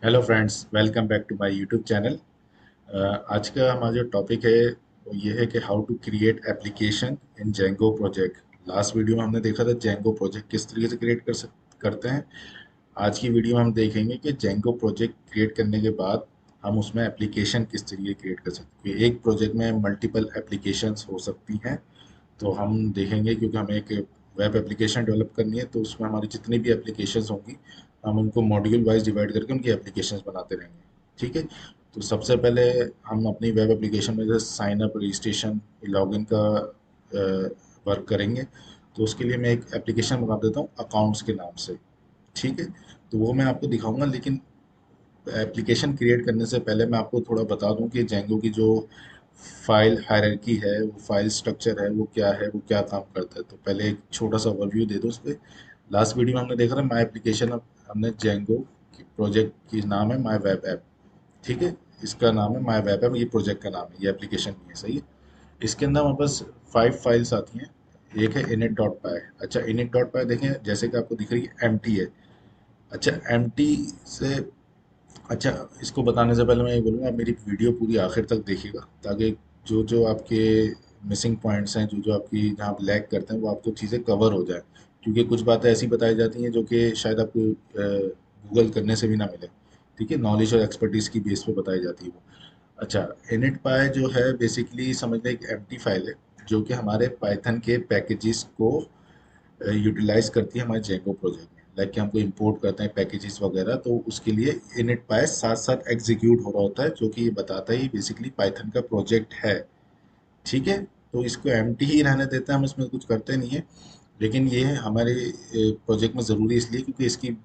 Hello friends, welcome back to my YouTube channel. आज का हमारा जो टॉपिक है वो ये है कि how to create application in Django project. Last video में हमने देखा था जेंगो प्रोजेक्ट किस तरीके से करते हैं। आज की वीडियो में हम देखेंगे कि जेंगो प्रोजेक्ट क्रिएट करने के बाद हम उसमें एप्लीकेशन किस तरीके क्रिएट कर सकते हैं। एक प्रोजेक्ट में मल्टीपल एप्लीकेशंस हो सकती हैं, तो हम देखेंगे क्योंकि हमें एक वेब एप्लीकेशन डेवलप करनी है, तो उसमें हमारी जितनी भी एप्लीकेशंस होंगी हम उनको मॉड्यूल वाइज डिवाइड करके उनकी एप्लीकेशंस बनाते रहेंगे। ठीक है। तो सबसे पहले हम अपनी वेब एप्लीकेशन में जैसे साइन अप, रजिस्ट्रेशन, लॉगिन का वर्क करेंगे। तो उसके लिए मैं एक एप्लीकेशन बना देता हूँ अकाउंट्स के नाम से। ठीक है। तो वो मैं आपको दिखाऊंगा, लेकिन एप्लीकेशन क्रिएट करने से पहले मैं आपको थोड़ा बता दूं कि जेंगो की जो फाइल हायरार्की है, वो फाइल स्ट्रक्चर है, वो क्या है, वो क्या काम करता है। तो पहले एक छोटा सा ओवरव्यू दे दो उस पर। लास्ट वीडियो में हमने देखा था माई एप्लीकेशन, अब हमने जेंगो प्रोजेक्ट की नाम है माई वेब ऐप। ठीक है। इसका नाम है माई वेब ऐप, ये प्रोजेक्ट का नाम है, ये एप्लीकेशन नहीं है। सही है। इसके अंदर हमारे पास 5 फाइल्स आती हैं। एक है init.py। अच्छा, init.py देखें, जैसे कि आपको दिख रही है एम है। अच्छा, एम से अच्छा, इसको बताने से पहले मैं ये बोलूँगा, आप मेरी वीडियो पूरी आखिर तक देखिएगा, ताकि जो जो आपके मिसिंग पॉइंट्स हैं, जो जो आपकी जहाँ आप लैग करते हैं, वो आपको चीज़ें कवर हो जाए। क्योंकि कुछ बातें ऐसी बताई जाती हैं जो कि शायद आपको गूगल करने से भी ना मिले। ठीक है। नॉलेज और एक्सपर्टीज़ की बेस पे बताई जाती है वो। अच्छा, इनिट पाई जो है बेसिकली समझ लें एक एम्प्टी फाइल है, जो कि हमारे पाइथन के पैकेजेस को यूटिलाइज करती है हमारे जेंगो प्रोजेक्ट में। लाइक कि हमको इंपोर्ट करते हैं पैकेजेस वगैरह, तो उसके लिए इनिट पाई साथ साथ एग्जीक्यूट हो रहा होता है, जो कि ये बताता है बेसिकली पाइथन का प्रोजेक्ट है। ठीक है। तो इसको एम्प्टी ही रहने देते हैं, हम इसमें कुछ करते नहीं है। लेकिन ये हमारे प्रोजेक्ट में ज़रूरी इसलिए क्योंकि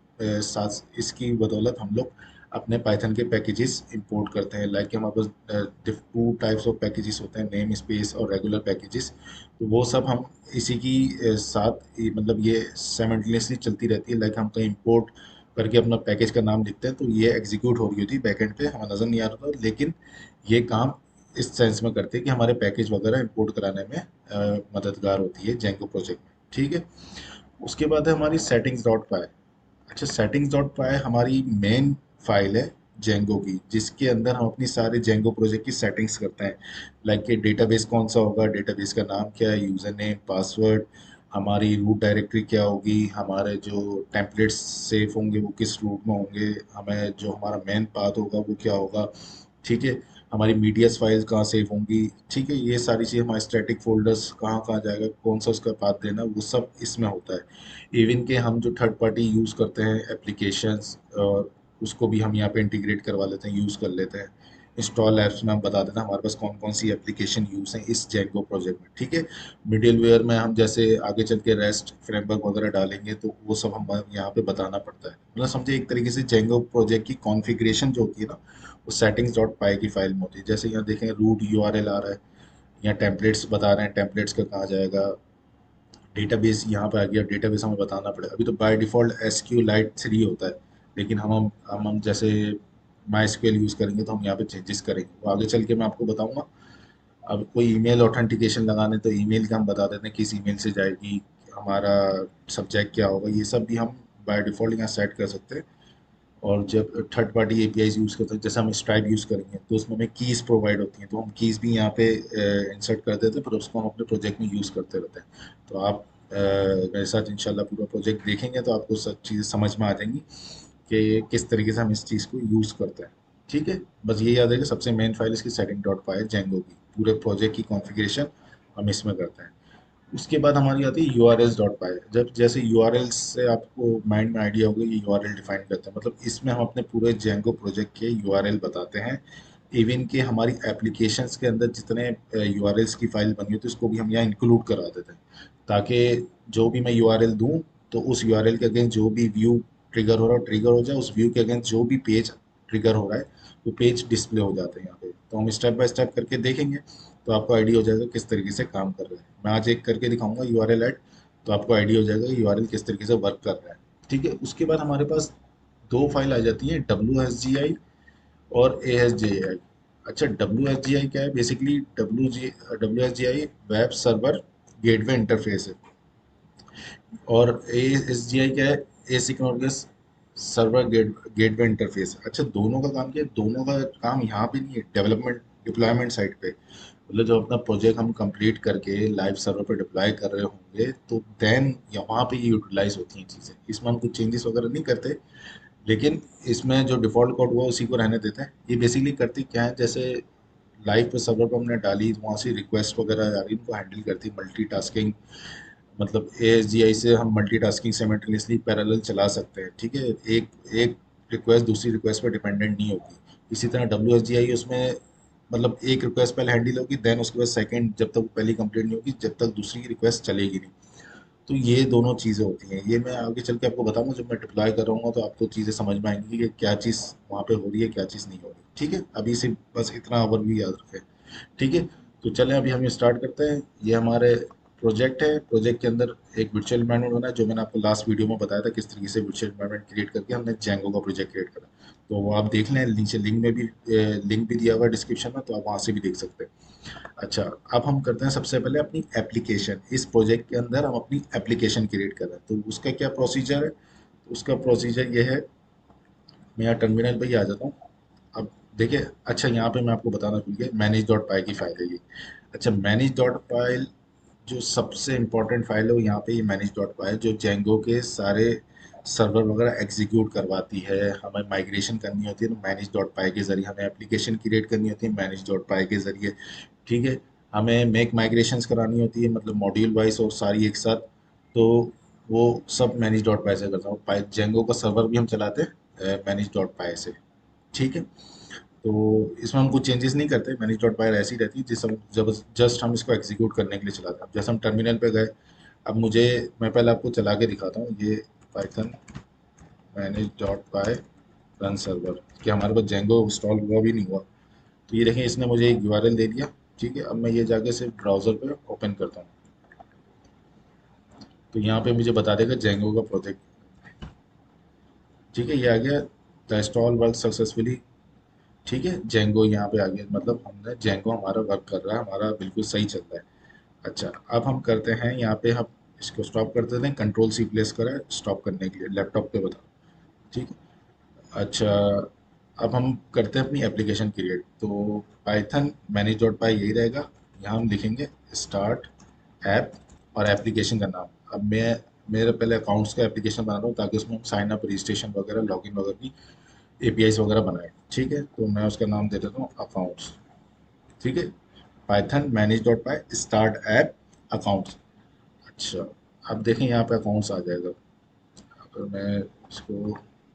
साथ इसकी बदौलत हम लोग अपने पाइथन के पैकेजेस इंपोर्ट करते हैं। लाइक कि हमारे पास 2 टाइप्स ऑफ पैकेजेस होते हैं, नेम स्पेस और रेगुलर पैकेजेस। तो वो सब हम इसी की मतलब ये साइमल्टेनियसली चलती रहती है। लाइक हम कहीं इंपोर्ट करके अपना पैकेज का नाम लिखते हैं, तो ये एग्जीक्यूट हो रही होती है बैकएंड पे, हमें नज़र नहीं आ रहा था, लेकिन ये काम इस सेंस में करते हैं कि हमारे पैकेज वगैरह इंपोर्ट कराने में मददगार होती है जेंको प्रोजेक्ट में। ठीक है। उसके बाद है हमारी सेटिंग्स डॉट पाई। अच्छा, सेटिंग्स डॉट पाई हमारी मेन फाइल है जेंगो की, जिसके अंदर हम अपनी सारे जेंगो प्रोजेक्ट की सेटिंग्स करते हैं। लाइक कि डेटाबेस कौन सा होगा, डेटाबेस का नाम क्या है, यूज़र नेम, पासवर्ड, हमारी रूट डायरेक्टरी क्या होगी, हमारे जो टेम्पलेट्स सेव होंगे वो किस रूट में होंगे, हमें जो हमारा मेन पाथ होगा वो क्या होगा। ठीक है। हमारी मीडियास फाइल्स कहाँ सेव होंगी। ठीक है। ये सारी चीज़ें, हमारे स्टैटिक फोल्डर्स कहाँ कहाँ जाएगा, कौन सा उसका पाथ देना, वो सब इसमें होता है। इवन के हम जो थर्ड पार्टी यूज़ करते हैं एप्लीकेशंस, उसको भी हम यहाँ पे इंटीग्रेट करवा लेते हैं, यूज़ कर लेते हैं। इंस्टॉल ऐप्स में हम बता देते हैं हमारे पास कौन कौन सी एप्लीकेशन यूज़ हैं इस जेंको प्रोजेक्ट में। ठीक है। मिडिल वेयर में हम जैसे आगे चल के रेस्ट फ्रेमवर्क वगैरह डालेंगे, तो वो सब हम यहाँ पे बताना पड़ता है। मतलब समझे, एक तरीके से जेंगो प्रोजेक्ट की कॉन्फ़िगरेशन जो होती है ना, वो सेटिंग्स डॉट पाई की फाइल में होती है। जैसे यहाँ देखें, रूट यूआरएल आ रहा है, यहाँ टेम्पलेट्स बता रहे हैं, टेम्पलेट्स का कहाँ जाएगा। डेटाबेस यहाँ पे आ गया, डेटाबेस हमें बताना पड़ेगा। अभी तो बाय डिफ़ॉल्ट SQLite 3 होता है, लेकिन हम जैसे माई एसक्यूएल यूज़ करेंगे, तो हम यहाँ पे चेंजेस करेंगे, वो आगे चल के मैं आपको बताऊँगा। अब कोई ईमेल ऑथेंटिकेशन लगाने, तो ईमेल का हम बता देते हैं किस ईमेल से जाएगी, हमारा सब्जेक्ट क्या होगा, ये सब भी हम बाय डिफ़ॉल्ट यहाँ सेट कर सकते हैं। और जब थर्ड पार्टी एपीआईज यूज़ करते हैं, जैसे हम स्ट्राइप यूज़ करेंगे, तो उसमें हमें कीज़ प्रोवाइड होती हैं, तो हम कीज़ भी यहाँ पे इंसर्ट कर देते हैं, फिर उसको हम अपने प्रोजेक्ट में यूज़ करते रहते हैं। तो आप मेरे साथ इंशाल्लाह पूरा प्रोजेक्ट देखेंगे, तो आपको सब चीज़ें समझ में आ जाएंगी कि किस तरीके से हम इस चीज़ को यूज़ करते हैं। ठीक है। बस ये याद है कि सबसे मेन फाइल इसकी सेटिंग डॉट पाई है जेंगो की। पूरे प्रोजेक्ट की कॉन्फ़िगरेशन हम इसमें करते हैं। उसके बाद हमारी आती है URLs डॉट पाई। जब जैसे URL से आपको माइंड में आइडिया होगा, ये URL डिफाइन करते हैं, मतलब इसमें हम अपने पूरे जेंगो प्रोजेक्ट के URL बताते हैं। इवन कि हमारी एप्लीकेशंस के अंदर जितने URLs की फाइल बनी होती है, उसको भी हम यहाँ इंक्लूड करा देते हैं, ताकि जो भी मैं URL दूँ, तो उस URL के अगेंस्ट जो भी व्यू ट्रिगर हो जाए, उस व्यू के अगेंस्ट जो भी पेज ट्रिगर हो रहा है, वो पेज डिस्प्ले हो जाते हैं यहाँ पे। तो हम स्टेप बाय स्टेप करके देखेंगे, तो आपको आइडिया हो जाएगा किस तरीके से काम कर रहा है। मैं आज एक करके दिखाऊंगा URL ऐड, तो आपको आइडिया हो जाएगा URL किस तरीके से वर्क कर रहा है। ठीक है। उसके बाद हमारे पास 2 फाइल आ जाती हैं, WSGI और ASJI। अच्छा, WSGI क्या है, basically WSGI web server gateway interface है। और ASGI क्या है, एसिंक्रोनस सर्वर गेटवे इंटरफेस। अच्छा, दोनों का काम क्या है? दोनों का काम यहाँ पे नहीं है, डेवलपमेंट डिप्लॉयमेंट साइड पे। मतलब जब अपना प्रोजेक्ट हम कंप्लीट करके लाइव सर्वर पे डिप्लॉय कर रहे होंगे तो देन वहाँ पे ये यूटिलाइज होती हैं चीज़ें। इसमें हम कुछ चेंजेस वगैरह नहीं करते, लेकिन इसमें जो डिफ़ॉल्ट कोड हुआ उसी को रहने देते हैं। ये बेसिकली करती क्या है, जैसे लाइव पे सर्वर पे हमने डाली, वहाँ से रिक्वेस्ट वगैरह आ रही, इनको हैंडल करती मल्टीटास्किंग। मतलब एएसजीआई से हम मल्टीटास्किंग साइमल्टेनियसली पैरेलल चला सकते हैं, ठीक है। एक एक रिक्वेस्ट दूसरी रिक्वेस्ट पर डिपेंडेंट नहीं होगी। इसी तरह डब्ल्यूएसजीआई उसमें मतलब एक रिक्वेस्ट पहले हैंडल होगी, देन उसके बाद सेकंड, जब तक वो पहली कंप्लीट नहीं होगी जब तक दूसरी रिक्वेस्ट चलेगी नहीं। तो ये दोनों चीज़ें होती हैं। ये मैं आगे चल के आपको बताऊंगा, जब मैं डिप्लॉय कर रहा हूँ तो आपको चीज़ें समझ में आएंगी कि क्या चीज़ वहाँ पे हो रही है, क्या चीज़ नहीं हो रही। ठीक है, अभी से बस इतना ओवरव्यू याद रखें। ठीक है, तो चलें अभी हम ये स्टार्ट करते हैं। ये हमारे प्रोजेक्ट है। प्रोजेक्ट के अंदर एक वर्चुअल एनवायरनमेंट बना है, जो मैंने आपको लास्ट वीडियो में बताया था किस तरीके से वर्चुअल एनवायरनमेंट क्रिएट करके हमने जेंगो का प्रोजेक्ट क्रिएट करा। तो वो आप देख लें, नीचे लिंक भी दिया हुआ है डिस्क्रिप्शन में, तो आप वहाँ से भी देख सकते हैं। अच्छा, अब हम करते हैं सबसे पहले अपनी एप्लीकेशन। इस प्रोजेक्ट के अंदर हम अपनी एप्लीकेशन क्रिएट कर रहे हैं, तो उसका क्या प्रोसीजर है? तो उसका प्रोसीजर ये है, मैं यहाँ टर्मिनल पे ही आ जाता हूँ। अब देखिए, अच्छा यहाँ पे मैं आपको बताना भूल गया, मैनेज डॉट पाई की फाइल है ये। अच्छा, मैनेज डॉट फाइल जो सबसे इम्पोर्टेंट फाइल है वो यहाँ पे ये मैनेज डॉट पाई है, जो जेंगो के सारे सर्वर वगैरह एग्जीक्यूट करवाती है। हमें माइग्रेशन करनी होती है तो मैनेज डॉट पाई के जरिए, हमें एप्लीकेशन क्रिएट करनी होती है मैनेज डॉट पाई के जरिए। ठीक है, हमें मेक माइग्रेशंस करानी होती है, मतलब मॉड्यूल वाइज और सारी एक साथ। तो वो सब मैनेज डॉट पाई से करता हूँ। पाई जेंगो का सर्वर भी हम चलाते हैं मैनेज डॉट पाई से। ठीक है, तो इसमें हम कुछ चेंजेस नहीं करते, मैनेज डॉट पाई ऐसी रहती है, जिस हम जब जस्ट हम इसको एग्जीक्यूट करने के लिए चलाते हैं। जैसे हम टर्मिनल पे गए, अब मुझे, मैं पहले आपको चला के दिखाता हूँ ये पाइथन मैनेज डॉट पाई रन सर्वर, कि हमारे पास जेंगो इंस्टॉल हुआ भी नहीं हुआ। तो ये देखें, इसने मुझे एक यूआरएल दे दिया। ठीक है, अब मैं ये जाके सिर्फ ब्राउज़र पे ओपन करता हूँ, तो यहाँ पे मुझे बता देगा जेंगो का प्रोजेक्ट। ठीक है, ये आ गया, द इंस्टॉल वर्क सक्सेसफुली। ठीक है, जेंगो यहाँ पे आ गया, मतलब हमने जेंगो हमारा वर्क कर रहा है, हमारा बिल्कुल सही चल रहा है। अच्छा, अब हम करते हैं यहाँ पे, हम इसको स्टॉप कर देते हैं, कंट्रोल सी प्लेस करा है स्टॉप करने के लिए, लैपटॉप पे बता। ठीक है, अच्छा, अब हम करते हैं अपनी एप्लीकेशन क्रिएट। तो पाइथन मैनेज डॉट पाई यही रहेगा। यहाँ हम लिखेंगे स्टार्ट ऐप और एप्लीकेशन का नाम। अब मैं मेरे पहले अकाउंट्स का एप्लीकेशन बना रहा हूँ, ताकि उसमें हम साइन अप, रजिस्ट्रेशन वगैरह, लॉगिन वगैरह की एपीआईज वगैरह बनाए। ठीक है, तो मैं उसका नाम दे देता हूँ अकाउंट्स। ठीक है, पाइथन मैनेज डॉट पाई स्टार्ट ऐप अकाउंट्स। अच्छा, अब देखें यहाँ पे अकाउंट्स आ जाएगा। अगर मैं इसको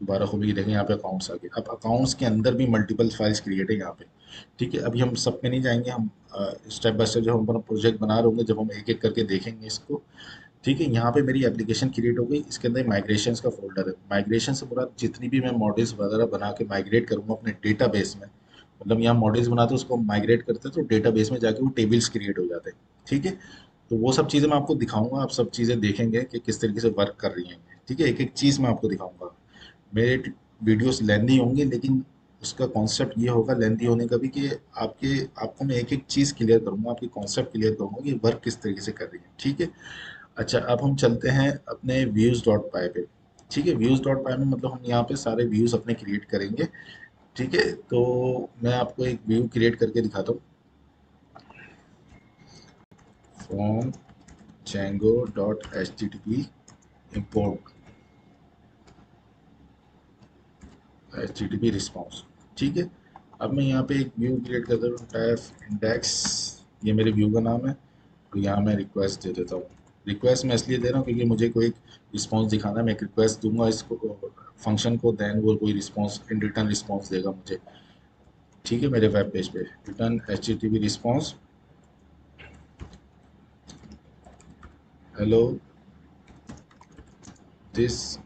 दोबारा खोल के देखें, यहाँ पे अकाउंट्स आ गए। अब अकाउंट्स के अंदर भी मल्टीपल फाइल्स क्रिएट है यहाँ पे। ठीक है, अभी हम सब पे नहीं जाएंगे, हम स्टेप बाय स्टेप जब हम अपना प्रोजेक्ट बना रहे होंगे, जब हम एक एक करके देखेंगे इसको। ठीक है, यहाँ पे मेरी एप्लीकेशन क्रिएट हो गई, इसके अंदर माइग्रेशंस का फोल्डर है। माइग्रेशन से पूरा जितनी भी मैं मॉडल्स वगैरह बना के माइग्रेट करूँगा अपने डेटाबेस में, मतलब यहाँ मॉडल्स बनाते हैं उसको माइग्रेट करते हैं, तो डेटाबेस में जाके वो टेबल्स क्रिएट हो जाते हैं। ठीक है, तो वो सब चीज़ें मैं आपको दिखाऊंगा, आप सब चीज़ें देखेंगे कि किस तरीके से वर्क कर रही हैं। ठीक है, एक एक चीज़ मैं आपको दिखाऊंगा। मेरे वीडियोस लेंदी होंगे, लेकिन उसका कॉन्सेप्ट ये होगा लेंदी होने का भी, कि आपको मैं एक एक चीज़ क्लियर करूंगा, आपकी कॉन्सेप्ट क्लियर करूंगा कि वर्क किस तरीके से कर रही है। ठीक है, अच्छा, अब हम चलते हैं अपने व्यूज़ डॉट पाई पे। ठीक है, व्यूज़ डॉट पाई में मतलब हम यहाँ पे सारे व्यूज़ अपने क्रिएट करेंगे। ठीक है, तो मैं आपको एक व्यू क्रिएट करके दिखाता हूँ। From Django dot H T T P import H T T P response. ठीक है, अब मैं यहाँ पे एक व्यू क्रिएट करता हूँ, टाइप इंडेक्स, ये मेरे व्यू का नाम है। तो यहाँ मैं रिक्वेस्ट दे देता हूँ। रिक्वेस्ट मैं इसलिए दे रहा हूँ क्योंकि मुझे कोई रिस्पॉन्स दिखाना है। मैं एक रिक्वेस्ट दूंगा इसको, फंक्शन को, देन वो कोई रिस्पॉन्स इन रिटर्न रिस्पॉन्स देगा मुझे। ठीक है, मेरे वेब पेज पे return H T T P response, hello this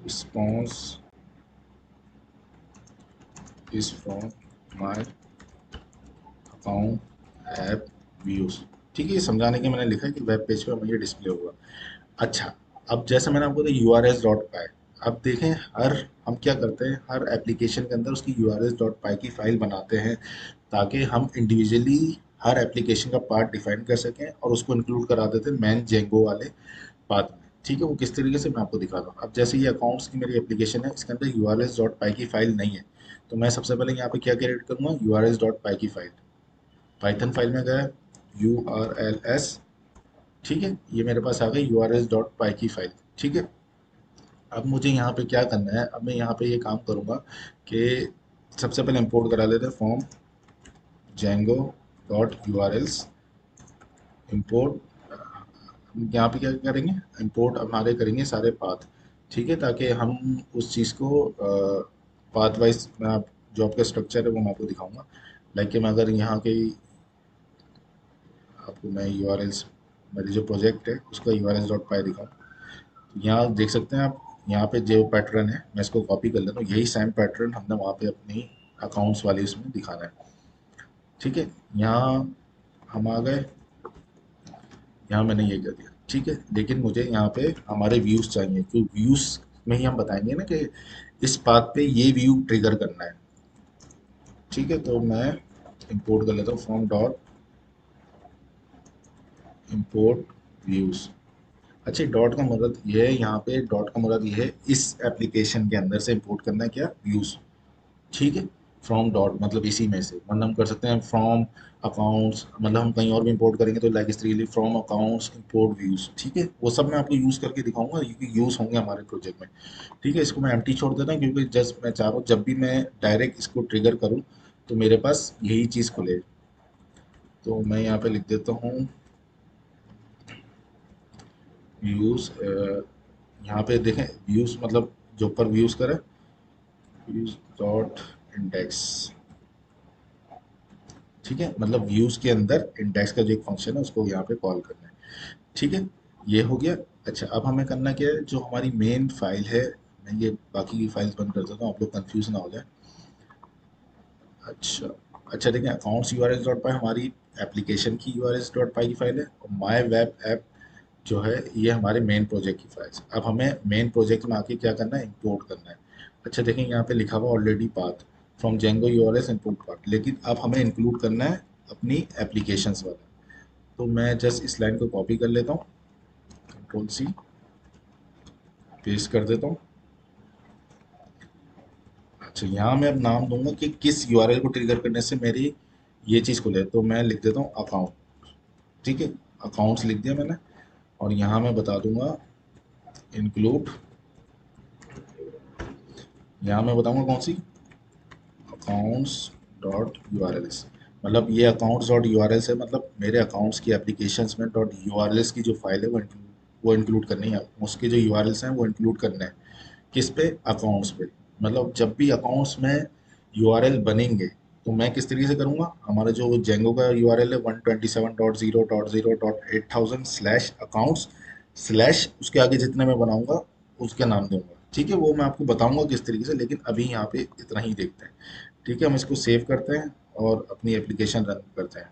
response is from my account app views. ठीक है, ये समझाने के मैंने लिखा है कि वेब पेज पे मुझे डिस्प्ले होगा। अच्छा, अब जैसे मैंने आपको बताया यू आर एस डॉट पाई। अब देखें, हर हम क्या करते हैं, हर एप्लीकेशन के अंदर उसकी you R S dot py की फाइल बनाते हैं, ताकि हम इंडिविजुअली हर एप्लीकेशन का पार्ट डिफाइन कर सकें और उसको इंक्लूड करा देते हैं मैन जेंगो वाले पाथ में। ठीक है, वो किस तरीके से मैं आपको दिखाता हूँ। अब जैसे ये अकाउंट्स की मेरी एप्लीकेशन है, इसके अंदर urls.py की फाइल नहीं है, तो मैं सबसे पहले यहाँ पे क्या क्रिएट करूँगा, urls.py की फाइल, पाइथन फाइल में गया, urls, ठीक है, ये मेरे पास आ गई urls.py की फाइल। ठीक है, अब मुझे यहाँ पे क्या करना है, अब मैं यहाँ पे ये काम करूँगा कि सबसे पहले इंपोर्ट करा लेते हैं form Django dot U are else, import, यहाँ पे क्या करेंगे, इंपोर्ट हमारे करेंगे सारे पाथ। ठीक है, ताकि हम उस चीज़ को पाथ वाइज, मैं आप जो आपका स्ट्रक्चर है वो मैं आपको दिखाऊंगा। लाइक कि मैं अगर यहाँ के आपको मैं यू आर एल्स, मेरी जो प्रोजेक्ट है उसका यू आर एल्स डॉट पाई दिखाऊँ, तो यहाँ देख सकते हैं आप, यहाँ पे जो पैटर्न है मैं इसको कॉपी कर लेता हूँ, यही सेम पैटर्न हमने वहाँ पे अपनी अकाउंट्स वाली इसमें दिखाना है। ठीक है, यहाँ हम आ गए, यहाँ मैंने ये कर दिया। ठीक है, लेकिन मुझे यहाँ पे हमारे व्यूज चाहिए, क्योंकि व्यूज में ही हम बताएंगे ना कि इस बात पे ये व्यू ट्रिगर करना है। ठीक है, तो मैं इंपोर्ट कर लेता हूँ फ्रॉम डॉट इंपोर्ट व्यूज। अच्छा, डॉट का मतलब ये है, यहाँ पे डॉट का मतलब ये है इस एप्लीकेशन के अंदर से इंपोर्ट करना है क्या, व्यूज। ठीक है, फ्रॉम डॉट मतलब इसी में से, वरना हम कर सकते हैं फ्रॉम अकाउंट्स, मतलब हम कहीं और भी इंपोर्ट करेंगे तो like strictly from accounts import views. ठीक है, वो सब मैं आपको यूज करके दिखाऊंगा, क्योंकि यूज होंगे हमारे प्रोजेक्ट में। ठीक है, इसको मैं एम्प्टी छोड़ देता हूँ, क्योंकि जस्ट मैं चाह रहा हूँ जब भी मैं डायरेक्ट इसको ट्रिगर करूँ तो मेरे पास यही चीज़ खुले। तो मैं यहाँ पे लिख देता हूँ व्यूज, यहाँ पे देखें व्यूज मतलब जो ऊपर व्यूज करें, व्यूज डॉट इंडेक्स। ठीक है, मतलब व्यूज के अंदर इंडेक्स का जो एक फंक्शन है उसको यहाँ पे कॉल करना है। ठीक है, ये हो गया। अच्छा, अब हमें करना क्या है, जो हमारी मेन फाइल है, मैं ये बाकी की फाइल्स बंद कर देता हूँ, आप लोग कंफ्यूज ना हो जाए। अच्छा, अच्छा देखिए, accounts U R S dot py हमारी एप्लीकेशन की U R S dot py की फाइल है, और माई वेब ऐप जो है ये हमारे मेन प्रोजेक्ट की फाइल्स। अब हमें मेन प्रोजेक्ट में आके क्या करना है, इंपोर्ट करना है। अच्छा देखें, यहाँ पे लिखा हुआ already path from Django you R S import path, लेकिन अब हमें इंक्लूड करना है अपनी एप्लीकेशंस वाला। तो मैं जस्ट इस लाइन को कॉपी कर लेता हूँ, कंट्रोल सी, पेस्ट कर देता हूँ। अच्छा, यहाँ मैं अब नाम दूंगा कि किस यूआरएल को ट्रिगर करने से मेरी ये चीज़ खुले, तो मैं लिख देता हूँ अकाउंट। ठीक है, अकाउंट्स लिख दिया मैंने, और यहाँ मैं बता दूंगा इंक्लूड, यहाँ मैं बताऊंगा कौन सी, accounts dot U R L S. मतलब ये accounts dot U R L है, मतलब मेरे अकाउंट्स की एप्लीकेशंस में dot U R L S की जो फाइल है वो इंक्लूड करनी है, उसके जो यू आर एल्स हैं वो इंक्लूड करने हैं। किस पे, अकाउंट्स पे। मतलब जब भी अकाउंट्स में यूआरएल बनेंगे तो मैं किस तरीके से करूँगा, हमारा जो जेंगो का यूआरएल है 127.0.0.8000 स्लैश अकाउंट्स स्लैश उसके आगे जितने मैं बनाऊंगा उसका नाम दूंगा। ठीक है, वो मैं आपको बताऊंगा किस तरीके से, लेकिन अभी यहाँ पे इतना ही देखते हैं। ठीक है, हम इसको सेव करते हैं और अपनी एप्लीकेशन रन करते हैं।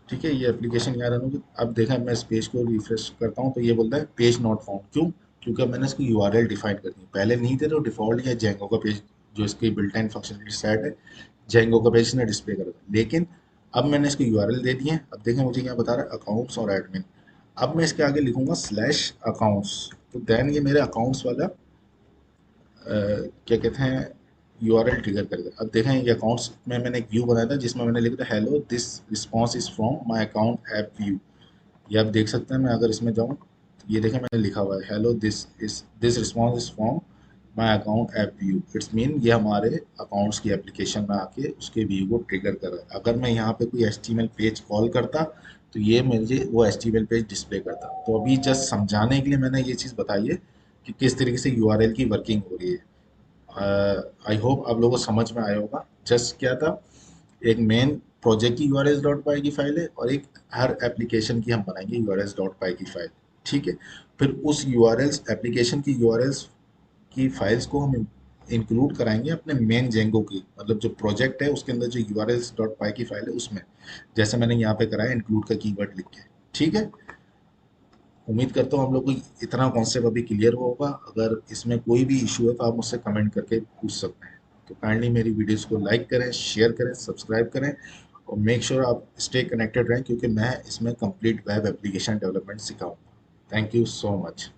ठीक है, ये एप्लीकेशन यहाँ रन होगी। अब देखा, मैं इस पेज को रिफ्रेश करता हूँ तो ये बोलता है पेज नॉट फाउंड, क्यों, क्योंकि अब मैंने इसको यूआरएल डिफाइन कर दी, पहले नहीं थे तो डिफॉल्ट या जेंगो का पेज जो इसकी बिल्ट इन फंक्शनलिटी सेट है, जेंगो का पेज ने डिस्प्ले करा था, लेकिन अब मैंने इसको यूआरएल दे दिए हैं। अब देखें, मुझे यहाँ बता रहा है अकाउंट्स और एडमिन। अब मैं इसके आगे लिखूंगा स्लैश अकाउंट्स, तो देन ये मेरे अकाउंट्स वाला क्या कहते हैं यूआरएल ट्रिगर करेगा। अब देखें, ये अकाउंट्स में मैंने एक व्यू बनाया था जिसमें मैंने लिखा था hello this response is from my account app view. ये आप देख सकते हैं, मैं अगर इसमें जाऊँ तो ये देखें मैंने लिखा हुआ है hello this response is from my account app view. It's mean ये हमारे अकाउंट्स की एप्लीकेशन में आके उसके व्यू को ट्रिगर कर रहा है। अगर मैं यहाँ पे कोई एचटीएमएल पेज कॉल करता तो ये मुझे वो एचटीएमएल पेज डिस्प्ले करता। तो अभी जस्ट समझाने के लिए मैंने ये चीज़ बताई है कि किस तरीके से यूआरएल की वर्किंग हो रही है। आई होप आप लोगों को समझ में आया होगा। जस्ट क्या था, एक मेन प्रोजेक्ट की यूआरएस डॉट पाई की फाइल है, और एक हर एप्लीकेशन की हम बनाएंगे यूआरएस डॉट पाई की फाइल। ठीक है, फिर उस यूआरएल्स एप्लीकेशन की यूआरएल्स की फाइल्स को हम इंक्लूड कराएंगे अपने मेन जेंगो की, मतलब जो प्रोजेक्ट है उसके अंदर जो यूआरएल्स डॉट पाई की फाइल है उसमें, जैसे मैंने यहाँ पे कराया इंक्लूड का कीवर्ड लिख के। ठीक है, उम्मीद करता हूँ हम लोग को इतना कॉन्सेप्ट अभी क्लियर होगा। अगर इसमें कोई भी इशू है तो आप मुझसे कमेंट करके पूछ सकते हैं। तो काइंडली मेरी वीडियोस को लाइक करें, शेयर करें, सब्सक्राइब करें, और मेक श्योर आप स्टे कनेक्टेड रहें क्योंकि मैं इसमें कंप्लीट वेब एप्लीकेशन डेवलपमेंट सिखाऊंगा। Thank you so much.